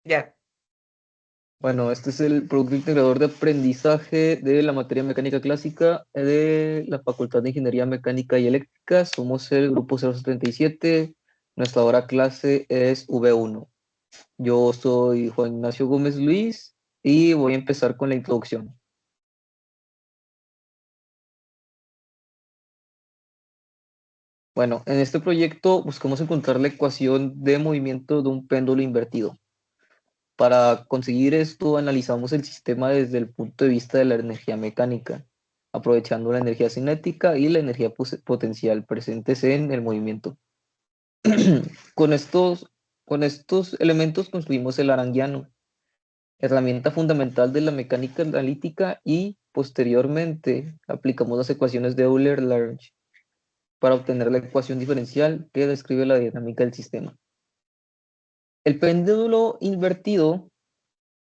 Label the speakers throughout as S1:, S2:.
S1: Ya.
S2: Bueno, este es el producto integrador de aprendizaje de la materia mecánica clásica de la Facultad de Ingeniería Mecánica y Eléctrica. Somos el grupo 077. Nuestra hora clase es V1. Yo soy Juan Ignacio Gómez Luis y voy a empezar con la introducción. Bueno, en este proyecto buscamos encontrar la ecuación de movimiento de un péndulo invertido. Para conseguir esto, analizamos el sistema desde el punto de vista de la energía mecánica, aprovechando la energía cinética y la energía potencial presentes en el movimiento. Con estos, con estos elementos construimos el Lagrangiano, herramienta fundamental de la mecánica analítica, y posteriormente aplicamos las ecuaciones de Euler-Lagrange para obtener la ecuación diferencial que describe la dinámica del sistema. El péndulo invertido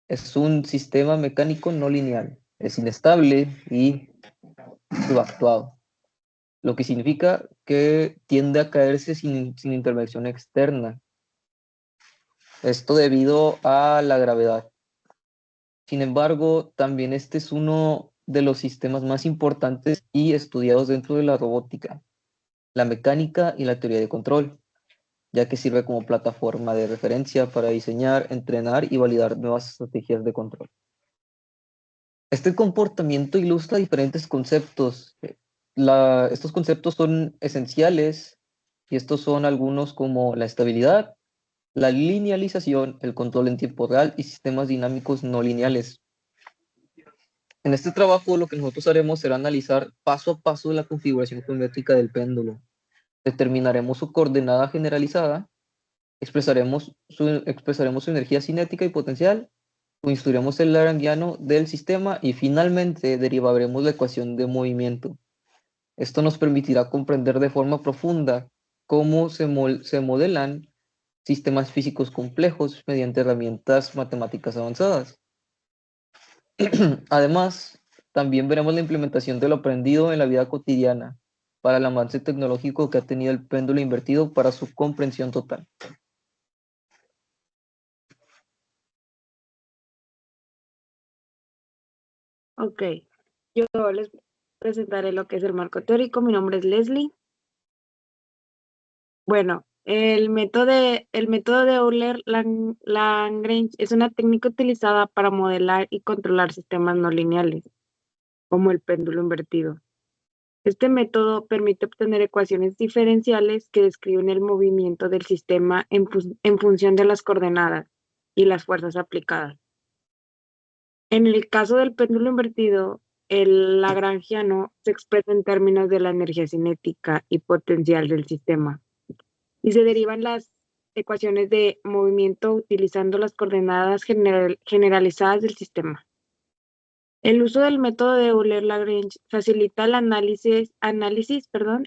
S2: es un sistema mecánico no lineal, es inestable y subactuado, lo que significa que tiende a caerse sin intervención externa. Esto debido a la gravedad. Sin embargo, también este es uno de los sistemas más importantes y estudiados dentro de la robótica, la mecánica y la teoría de control, ya que sirve como plataforma de referencia para diseñar, entrenar y validar nuevas estrategias de control. Este comportamiento ilustra diferentes conceptos. Estos conceptos son esenciales y estos son algunos como la estabilidad, la linealización, el control en tiempo real y sistemas dinámicos no lineales. En este trabajo lo que nosotros haremos será analizar paso a paso la configuración geométrica del péndulo. Determinaremos su coordenada generalizada, expresaremos su energía cinética y potencial, construiremos el Lagrangiano del sistema y finalmente derivaremos la ecuación de movimiento. Esto nos permitirá comprender de forma profunda cómo se modelan sistemas físicos complejos mediante herramientas matemáticas avanzadas. Además, también veremos la implementación de lo aprendido en la vida cotidiana para el avance tecnológico que ha tenido el péndulo invertido para su comprensión total.
S3: Ok, yo les presentaré lo que es el marco teórico. Mi nombre es Leslie. Bueno, el método de Euler-Lagrange es una técnica utilizada para modelar y controlar sistemas no lineales, como el péndulo invertido. Este método permite obtener ecuaciones diferenciales que describen el movimiento del sistema en función de las coordenadas y las fuerzas aplicadas. En el caso del péndulo invertido, el lagrangiano se expresa en términos de la energía cinética y potencial del sistema, y se derivan las ecuaciones de movimiento utilizando las coordenadas generalizadas del sistema. El uso del método de Euler-Lagrange facilita el análisis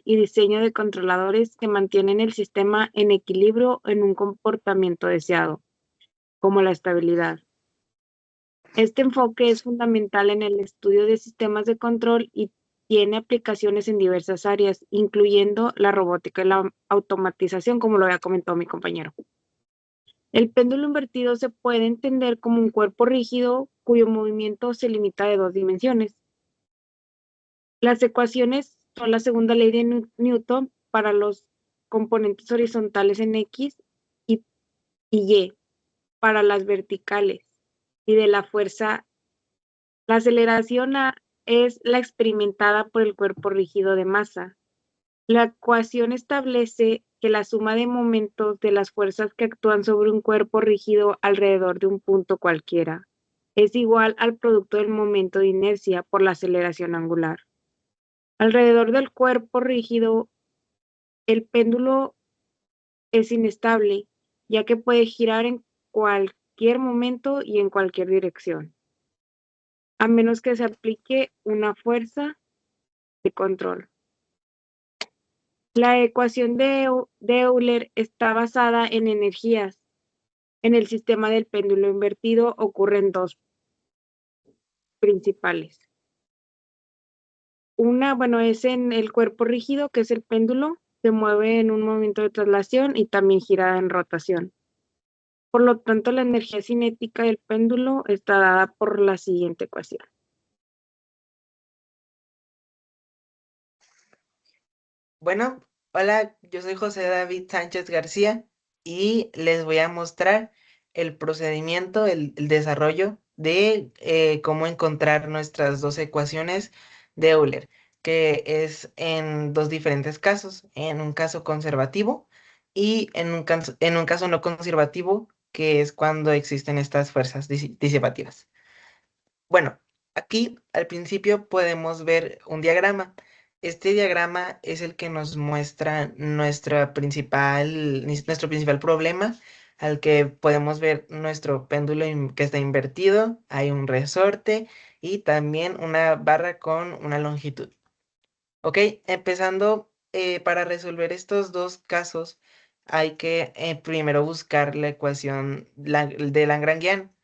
S3: y diseño de controladores que mantienen el sistema en equilibrio en un comportamiento deseado, como la estabilidad. Este enfoque es fundamental en el estudio de sistemas de control y tiene aplicaciones en diversas áreas, incluyendo la robótica y la automatización, como lo había comentado mi compañero. El péndulo invertido se puede entender como un cuerpo rígido cuyo movimiento se limita de 2 dimensiones. Las ecuaciones son la segunda ley de Newton para los componentes horizontales en X y Y para las verticales, y de la fuerza. La aceleración es la experimentada por el cuerpo rígido de masa. La ecuación establece que la suma de momentos de las fuerzas que actúan sobre un cuerpo rígido alrededor de un punto cualquiera es igual al producto del momento de inercia por la aceleración angular. Alrededor del cuerpo rígido, el péndulo es inestable, ya que puede girar en cualquier momento y en cualquier dirección, a menos que se aplique una fuerza de control. La ecuación de Euler está basada en energías. En el sistema del péndulo invertido ocurren dos principales. Una, bueno, es en el cuerpo rígido, que es el péndulo, se mueve en un movimiento de traslación y también gira en rotación. Por lo tanto, la energía cinética del péndulo está dada por la siguiente ecuación.
S1: Bueno, hola, yo soy José David Sánchez García y les voy a mostrar el procedimiento, el desarrollo de cómo encontrar nuestras dos ecuaciones de Euler, que es en dos diferentes casos, en un caso conservativo y en un caso no conservativo, que es cuando existen estas fuerzas disipativas. Bueno, aquí al principio podemos ver un diagrama. Este diagrama es el que nos muestra nuestro principal problema, al que podemos ver nuestro péndulo que está invertido, hay un resorte y también una barra con una longitud. Ok, empezando, para resolver estos dos casos, hay que primero buscar la ecuación de Lagrangian.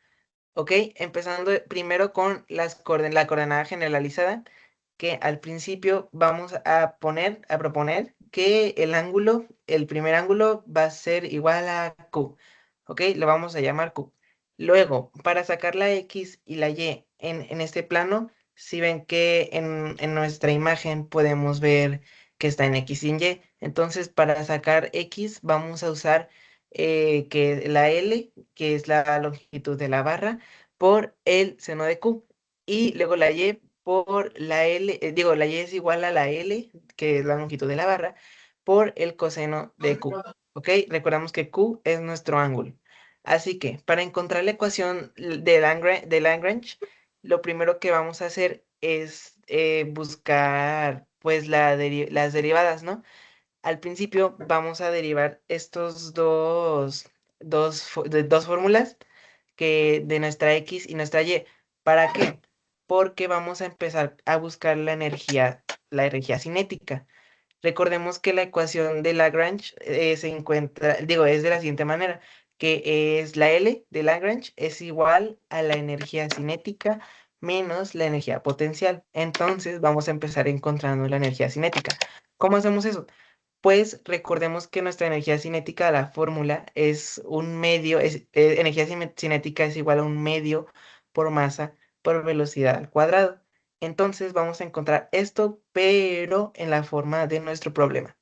S1: Ok, empezando primero con la coordenada generalizada, que al principio vamos a proponer que el primer ángulo va a ser igual a Q. Ok, lo vamos a llamar Q. Luego, para sacar la X y la Y en este plano, si ven que en nuestra imagen podemos ver que está en X y en Y. Entonces, para sacar X vamos a usar que la L, que es la longitud de la barra, por el seno de Q. Y luego la Y por la L, la Y es igual a la L, que es la longitud de la barra, por el coseno de Q. ¿Ok? Recordamos que Q es nuestro ángulo. Así que para encontrar la ecuación de Lagrange, lo primero que vamos a hacer es buscar pues las derivadas, ¿no? Al principio vamos a derivar estos dos fórmulas que de nuestra X y nuestra Y. ¿Para qué? Porque vamos a empezar a buscar la energía cinética. Recordemos que la ecuación de Lagrange es de la siguiente manera, que es la L de Lagrange es igual a la energía cinética menos la energía potencial. Entonces vamos a empezar encontrando la energía cinética. ¿Cómo hacemos eso? Pues recordemos que nuestra energía cinética, la fórmula, es un medio, energía cinética es igual a un medio por masa por velocidad al cuadrado. Entonces vamos a encontrar esto, pero en la forma de nuestro problema.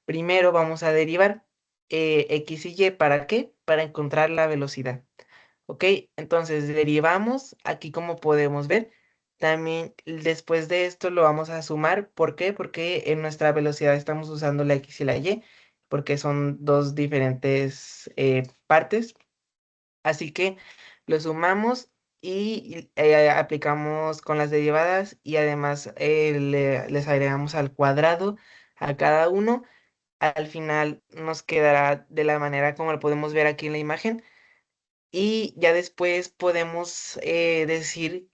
S1: Primero vamos a derivar X y Y. ¿Para qué? Para encontrar la velocidad. ¿Ok? Entonces derivamos aquí como podemos ver. También después de esto lo vamos a sumar. ¿Por qué? Porque en nuestra velocidad estamos usando la X y la Y, porque son dos diferentes partes. Así que lo sumamos y aplicamos con las derivadas y además les agregamos al cuadrado a cada uno. Al final nos quedará de la manera como lo podemos ver aquí en la imagen. Y ya después podemos decir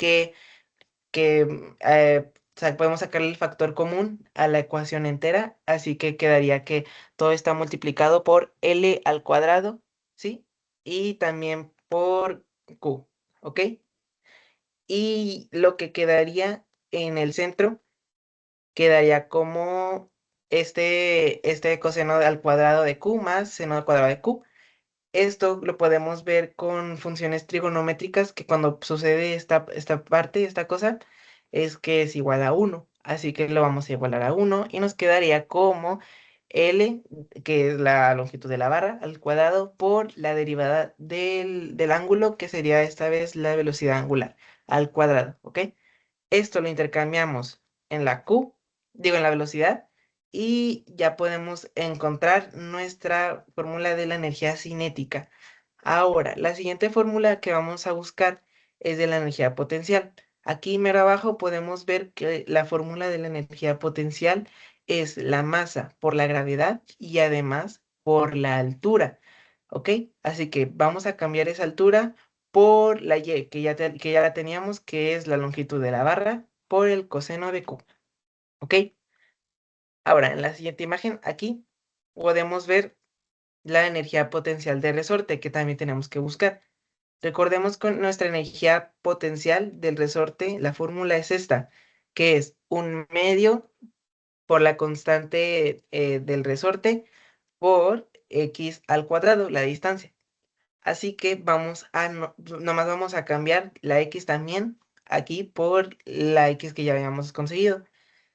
S1: podemos sacarle el factor común a la ecuación entera, así que quedaría que todo está multiplicado por L al cuadrado, ¿sí? Y también por Q, ¿ok? Y lo que quedaría en el centro quedaría como este coseno al cuadrado de Q más seno al cuadrado de Q. Esto lo podemos ver con funciones trigonométricas, que cuando sucede esta cosa, es que es igual a 1. Así que lo vamos a igualar a 1 y nos quedaría como L, que es la longitud de la barra, al cuadrado por la derivada del ángulo, que sería esta vez la velocidad angular, al cuadrado, ¿ok? Esto lo intercambiamos en la Q, en la velocidad, y ya podemos encontrar nuestra fórmula de la energía cinética. Ahora, la siguiente fórmula que vamos a buscar es de la energía potencial. Aquí mero abajo podemos ver que la fórmula de la energía potencial es la masa por la gravedad y además por la altura. ¿Ok? Así que vamos a cambiar esa altura por la Y, que ya la teníamos, que es la longitud de la barra, por el coseno de Q. ¿Ok? Ahora, en la siguiente imagen, aquí podemos ver la energía potencial de resorte, que también tenemos que buscar. Recordemos con nuestra energía potencial del resorte, la fórmula es esta, que es un medio por la constante del resorte por x al cuadrado, la distancia. Así que vamos a, nomás vamos a cambiar la x también aquí por la x que ya habíamos conseguido.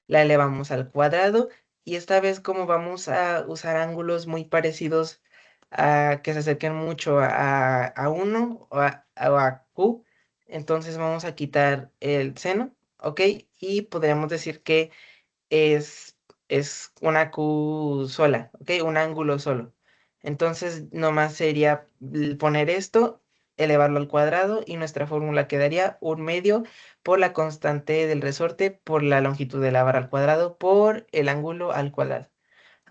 S1: La elevamos al cuadrado y esta vez como vamos a usar ángulos muy parecidos a que se acerquen mucho a 1 o a Q, entonces vamos a quitar el seno, ¿ok? Y podríamos decir que es, es una Q sola, ¿ok? Un ángulo solo. Entonces, nomás sería poner esto, elevarlo al cuadrado y nuestra fórmula quedaría 1/2 por la constante del resorte por la longitud de la barra al cuadrado por el ángulo al cuadrado.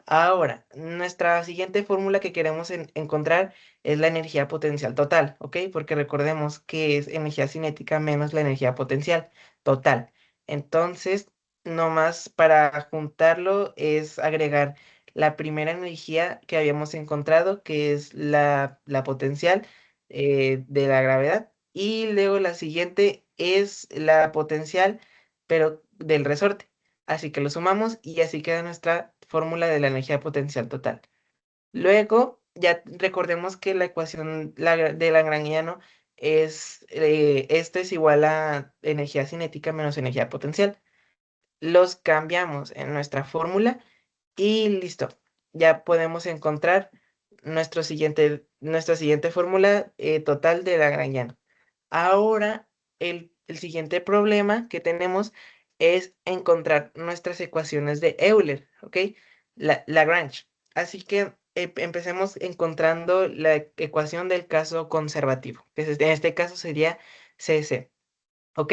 S1: Ahora, nuestra siguiente fórmula que queremos encontrar es la energía potencial total, ¿ok? Porque recordemos que es energía cinética menos la energía potencial total. Entonces, nomás para juntarlo es agregar la primera energía que habíamos encontrado, que es la potencial de la gravedad, y luego la siguiente es la potencial, pero del resorte. Así que lo sumamos y así queda nuestra fórmula de la energía potencial total. Luego, ya recordemos que la ecuación de Lagrangiano es, esto es igual a energía cinética menos energía potencial. Los cambiamos en nuestra fórmula y listo. Ya podemos encontrar nuestra siguiente fórmula total de Lagrangiano. Ahora, el siguiente problema que tenemos es encontrar nuestras ecuaciones de Euler, ¿ok? Lagrange. Así que empecemos encontrando la ecuación del caso conservativo, que en este caso sería CC, ¿ok?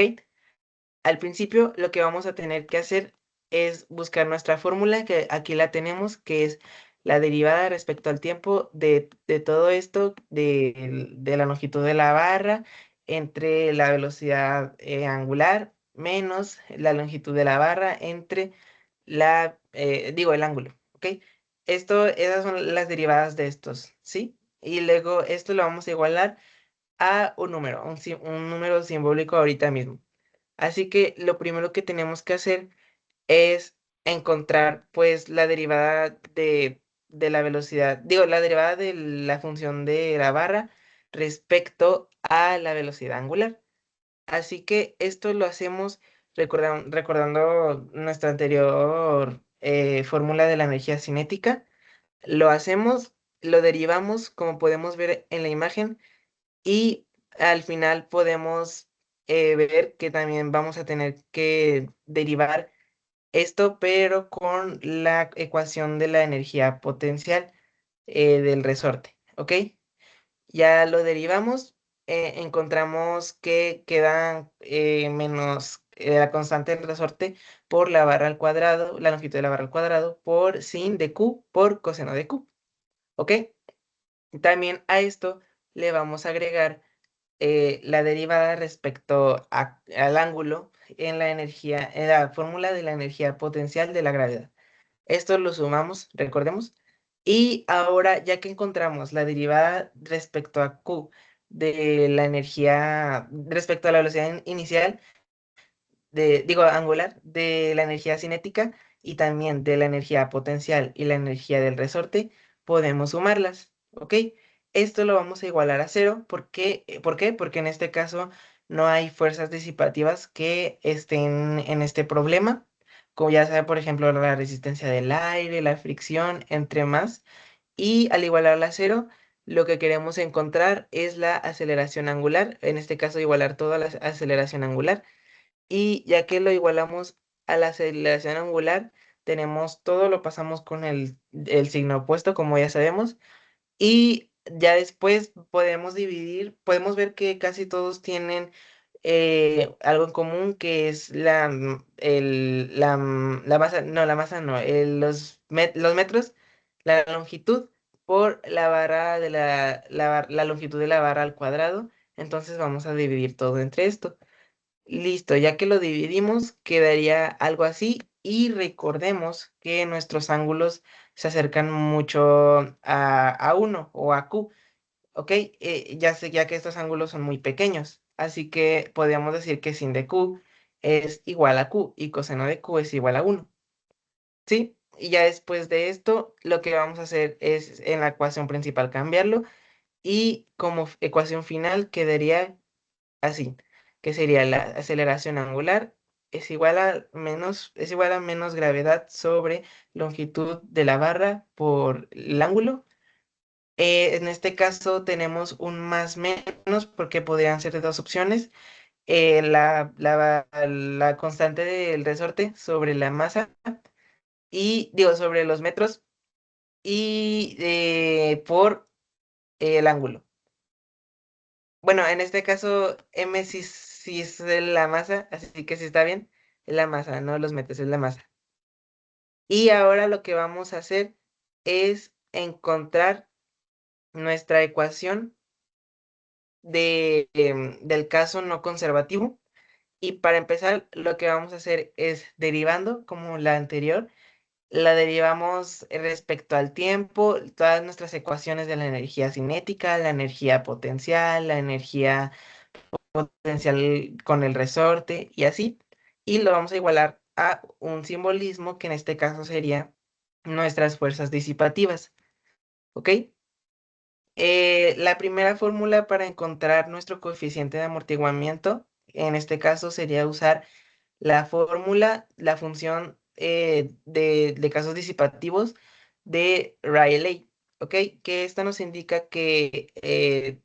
S1: Al principio lo que vamos a tener que hacer es buscar nuestra fórmula, que aquí la tenemos, que es la derivada respecto al tiempo de todo esto, de la longitud de la barra entre la velocidad angular menos la longitud de la barra entre el ángulo, ¿ok? Esas son las derivadas de estos, ¿sí? Y luego esto lo vamos a igualar a un número, un número simbólico ahorita mismo. Así que lo primero que tenemos que hacer es encontrar pues la derivada de la velocidad, digo, la derivada de la función de la barra respecto a la velocidad angular. Así que esto lo hacemos recordando nuestra anterior fórmula de la energía cinética. Lo hacemos, lo derivamos como podemos ver en la imagen y al final podemos ver que también vamos a tener que derivar esto, pero con la ecuación de la energía potencial del resorte, ¿ok? Ya lo derivamos, encontramos que queda menos la constante del resorte por la barra al cuadrado, la longitud de la barra al cuadrado, por sin de Q por coseno de Q, ¿ok? También a esto le vamos a agregar la derivada respecto al ángulo en la fórmula de la energía potencial de la gravedad. Esto lo sumamos, recordemos. Y ahora, ya que encontramos la derivada respecto a Q de la energía, respecto a la velocidad inicial, digo, angular, de la energía cinética y también de la energía potencial y la energía del resorte, podemos sumarlas, ¿ok? Esto lo vamos a igualar a cero. ¿Por qué? Porque en este caso no hay fuerzas disipativas que estén en este problema, como ya sea, por ejemplo, la resistencia del aire, la fricción, entre más. Y al igualarla a cero, lo que queremos encontrar es la aceleración angular, en este caso igualar toda la aceleración angular y ya que lo igualamos a la aceleración angular, tenemos todo, lo pasamos con el signo opuesto, como ya sabemos, y ya después podemos dividir, podemos ver que casi todos tienen algo en común, que es la masa, no, la masa no, los metros, la longitud por la barra de la longitud de la barra al cuadrado, entonces vamos a dividir todo entre esto. Listo, ya que lo dividimos, quedaría algo así y recordemos que nuestros ángulos se acercan mucho a 1 o a Q, ¿ok? Ya que estos ángulos son muy pequeños, así que podríamos decir que sin de Q es igual a Q y coseno de Q es igual a 1, ¿sí? Y ya después de esto, lo que vamos a hacer es en la ecuación principal cambiarlo y como ecuación final quedaría así, que sería la aceleración angular es igual a menos gravedad sobre longitud de la barra por el ángulo. En este caso tenemos un más menos porque podrían ser de dos opciones. La constante del resorte sobre la masa y digo sobre los metros y por el ángulo. Bueno, en este caso m sí es la masa, así que sí está bien. Es la masa, no los metros, es la masa. Y ahora lo que vamos a hacer es encontrar nuestra ecuación del caso no conservativo. Y para empezar, lo que vamos a hacer es derivando, como la anterior, la derivamos respecto al tiempo, todas nuestras ecuaciones de la energía cinética, la energía potencial, la energía potencial con el resorte y así. Y lo vamos a igualar a un simbolismo que en este caso sería nuestras fuerzas disipativas. ¿Ok? La primera fórmula para encontrar nuestro coeficiente de amortiguamiento, en este caso sería usar la función de casos disipativos de Rayleigh, ¿ok? Que esta nos indica que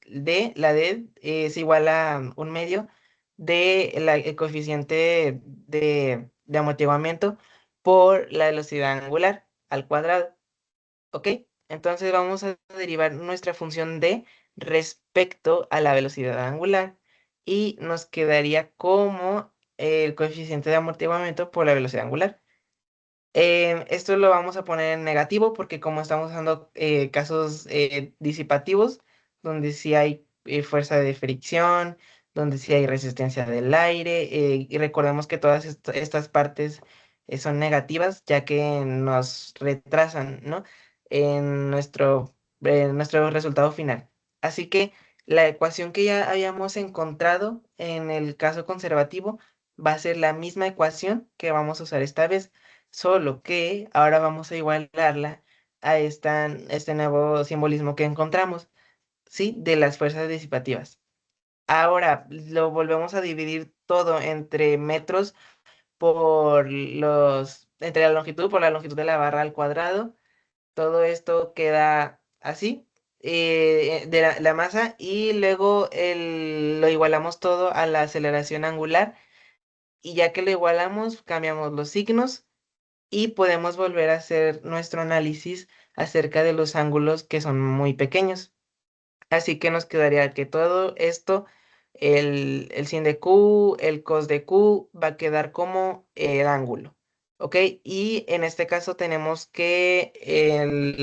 S1: la D es igual a un medio de el coeficiente de amortiguamiento por la velocidad angular al cuadrado. ¿Ok? Entonces vamos a derivar nuestra función d respecto a la velocidad angular y nos quedaría como el coeficiente de amortiguamiento por la velocidad angular. Esto lo vamos a poner en negativo porque como estamos usando casos disipativos, donde sí hay fuerza de fricción, donde sí hay resistencia del aire, y recordemos que todas estas partes son negativas, ya que nos retrasan, ¿no? En nuestro resultado final. Así que la ecuación que ya habíamos encontrado en el caso conservativo va a ser la misma ecuación que vamos a usar esta vez, solo que ahora vamos a igualarla a este nuevo simbolismo que encontramos, ¿sí? De las fuerzas disipativas. Ahora lo volvemos a dividir todo entre metros entre la longitud por la longitud de la barra al cuadrado. Todo esto queda así, de la masa, y luego lo igualamos todo a la aceleración angular. Y ya que lo igualamos, cambiamos los signos y podemos volver a hacer nuestro análisis acerca de los ángulos que son muy pequeños. Así que nos quedaría que todo esto, el sin de Q, el cos de Q, va a quedar como el ángulo. ¿Ok? Y en este caso tenemos que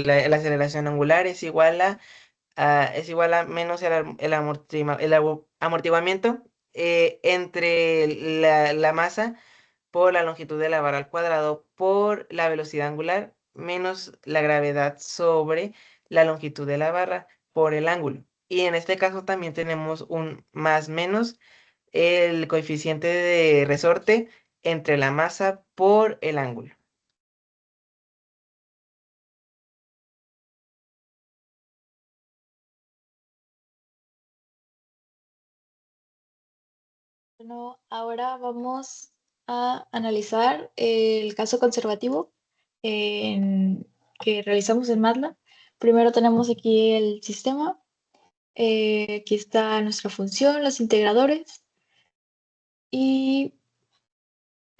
S1: la aceleración angular es igual a menos el amortiguamiento entre la masa por la longitud de la vara al cuadrado por la velocidad angular menos la gravedad sobre la longitud de la barra por el ángulo. Y en este caso también tenemos un más menos el coeficiente de resorte entre la masa por el ángulo.
S4: Bueno, ahora vamos a analizar el caso conservativo que realizamos en MATLAB. Primero tenemos aquí el sistema. Aquí está nuestra función, los integradores. Y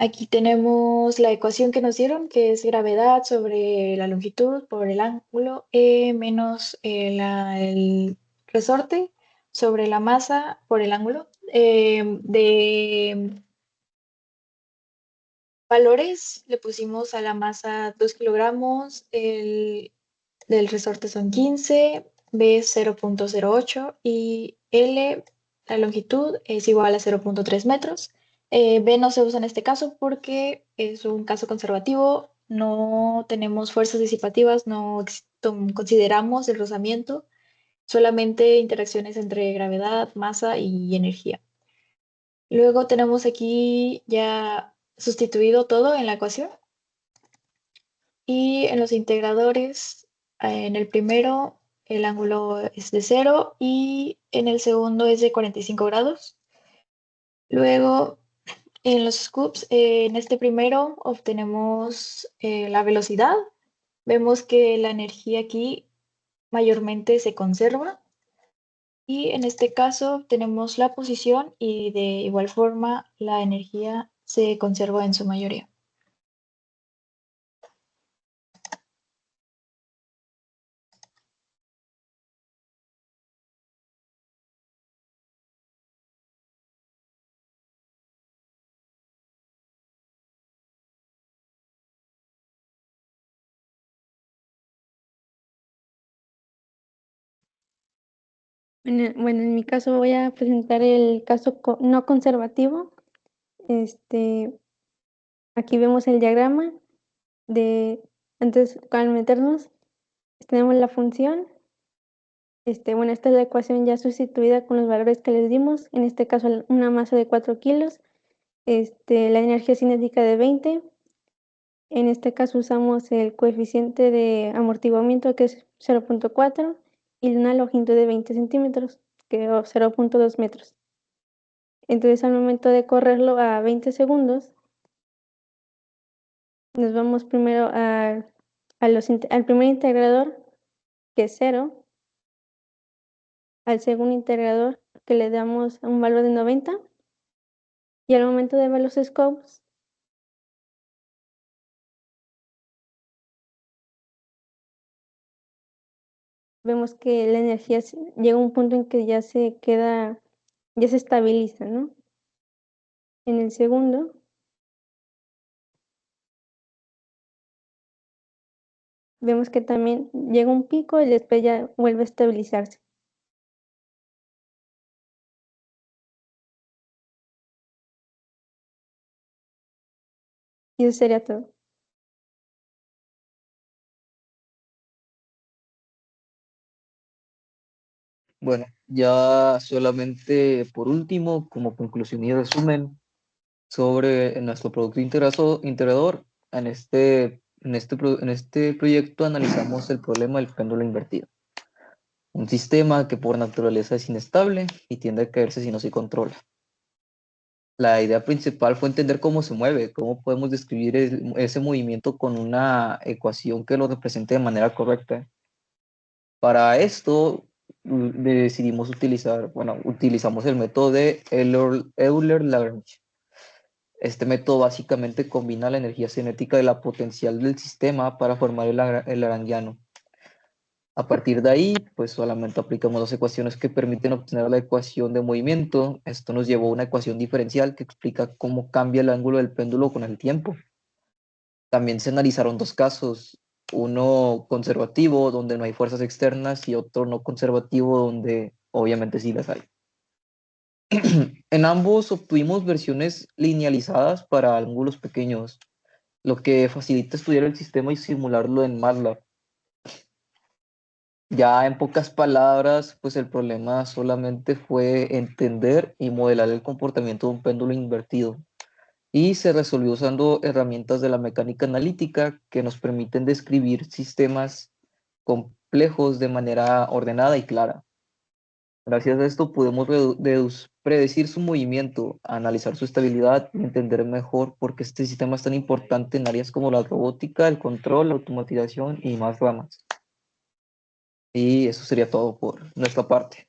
S4: aquí tenemos la ecuación que nos dieron, que es gravedad sobre la longitud por el ángulo menos el resorte sobre la masa por el ángulo. De valores le pusimos a la masa 2 kilogramos, del resorte son 15, B 0.08 y L, la longitud, es igual a 0.3 metros. B no se usa en este caso porque es un caso conservativo, no tenemos fuerzas disipativas, no consideramos el rozamiento, solamente interacciones entre gravedad, masa y energía. Luego tenemos aquí ya sustituido todo en la ecuación. Y en los integradores, en el primero el ángulo es de 0 y en el segundo es de 45 grados. Luego, en los scoops, en este primero obtenemos la velocidad. Vemos que la energía aquí mayormente se conserva. Y en este caso tenemos la posición y de igual forma la energía se conserva en su mayoría.
S5: Bueno, en mi caso voy a presentar el caso no conservativo. Aquí vemos el diagrama antes, al meternos, tenemos la función. Bueno, esta es la ecuación ya sustituida con los valores que les dimos. En este caso, una masa de 4 kilos, la energía cinética de 20. En este caso usamos el coeficiente de amortiguamiento, que es 0.4, y una longitud de 20 centímetros, que es 0.2 metros. Entonces, al momento de correrlo a 20 segundos, nos vamos primero al primer integrador, que es 0, al segundo integrador, que le damos un valor de 90, y al momento de ver los scopes, vemos que la energía llega a un punto en que ya se estabiliza, ¿no? En el segundo, vemos que también llega un pico y después ya vuelve a estabilizarse. Y eso sería todo.
S2: Bueno, ya solamente por último, como conclusión y resumen sobre nuestro producto integrador, en este proyecto analizamos el problema del péndulo invertido. Un sistema que por naturaleza es inestable y tiende a caerse si no se controla. La idea principal fue entender cómo se mueve, cómo podemos describir ese movimiento con una ecuación que lo represente de manera correcta. Para esto decidimos utilizamos el método de Euler-Lagrange. Este método básicamente combina la energía cinética de la potencial del sistema para formar el lagrangiano. A partir de ahí, pues solamente aplicamos las ecuaciones que permiten obtener la ecuación de movimiento. Esto nos llevó a una ecuación diferencial que explica cómo cambia el ángulo del péndulo con el tiempo. También se analizaron dos casos, uno conservativo, donde no hay fuerzas externas, y otro no conservativo, donde obviamente sí las hay. En ambos obtuvimos versiones linealizadas para ángulos pequeños, lo que facilita estudiar el sistema y simularlo en MATLAB. Ya en pocas palabras, pues el problema solamente fue entender y modelar el comportamiento de un péndulo invertido. Y se resolvió usando herramientas de la mecánica analítica que nos permiten describir sistemas complejos de manera ordenada y clara. Gracias a esto podemos predecir su movimiento, analizar su estabilidad y entender mejor por qué este sistema es tan importante en áreas como la robótica, el control, la automatización y más ramas. Y eso sería todo por nuestra parte.